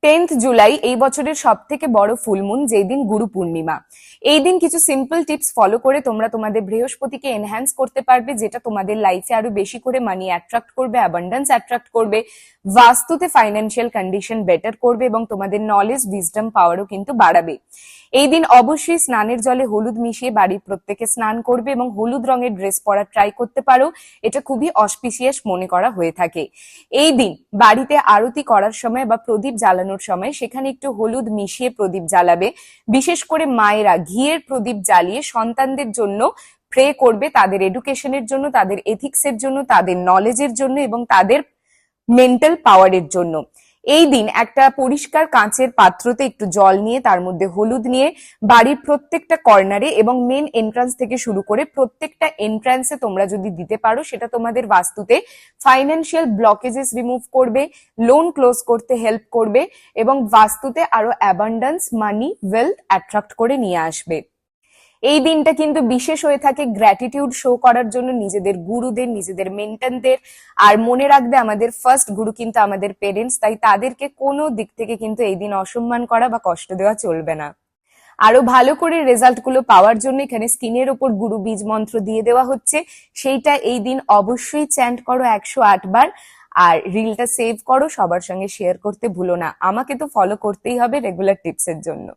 10th July এই বছরের সব থেকে বড় ফুলমুন, যেই দিন গুরু পূর্ণিমা। এই দিন কিছু সিম্পল টিপস ফলো করে তোমরা তোমাদের বৃহস্পতিকে এনহ্যান্স করতে পারবে, যেটা তোমাদের লাইফে আরো বেশি করে মানি অ্যাট্রাক্ট করবে, অ্যাবান্ডেন্স অ্যাট্রাক্ট করবে, বাস্তুতে ফাইন্যান্সিয়াল কন্ডিশন বেটার করবে এবং তোমাদের নলেজ, উইজডম, পাওয়ারও কিন্তু বাড়াবে। এই দিন অবশ্যই স্নানের জলে হলুদ মিশিয়ে বাড়ির প্রত্যেকে স্নান করবে এবং হলুদ রঙের ড্রেস পরা ট্রাই করতে পারো, এটা খুবই অসপিসিয়াস মনে করা হয়ে থাকে। এই দিন বাড়িতে আরতি করার সময় বা প্রদীপ জ্বালানোর সময় সেখানে একটু হলুদ মিশিয়ে প্রদীপ জ্বালাবে। বিশেষ করে মায়েরা ঘিয়ের প্রদীপ জ্বালিয়ে সন্তানদের জন্য প্রে করবে, তাদের এডুকেশনের জন্য, তাদের এথিক্সের জন্য, তাদের নলেজের জন্য এবং তাদের মেন্টাল পাওয়ারের জন্য। এই দিন একটা পরিষ্কার কাঁচের পাত্রতে একটু জল নিয়ে তার মধ্যে হলুদ নিয়ে বাড়ির প্রত্যেকটা কর্নারে এবং মেন এন্ট্রান্স থেকে শুরু করে প্রত্যেকটা এন্ট্রান্সে তোমরা যদি দিতে পারো, সেটা তোমাদের বাস্তুতে ফাইন্যান্সিয়াল ব্লকেজেস রিমুভ করবে, লোন ক্লোজ করতে হেল্প করবে এবং বাস্তুতে আরো অ্যাবান্ডেন্স, মানি, ওয়েলথ অ্যাট্রাক্ট করে নিয়ে আসবে। এই দিনটা কিন্তু বিশেষ হয়ে থাকে গ্র্যাটিটিউড শো করার জন্য নিজেদের গুরুদের, নিজেদের মেন্টরদের। আর মনে রাখবে, আমাদের ফার্স্ট গুরু কিন্তু আমাদের পেরেন্টস, তাই তাদেরকে কোনো দিক থেকে কিন্তু এই দিন অসম্মান করা বা কষ্ট দেওয়া চলবে না। আরো ভালো করে রেজাল্ট গুলো পাওয়ার জন্য এখানে স্ক্রিনের ওপর গুরু বীজ মন্ত্র দিয়ে দেওয়া হচ্ছে, সেইটা এই দিন অবশ্যই চ্যান্ট করো 108 বার। আর রিলটা সেভ করো, সবার সঙ্গে শেয়ার করতে ভুলো না। আমাকে তো ফলো করতেই হবে রেগুলার টিপসের জন্য।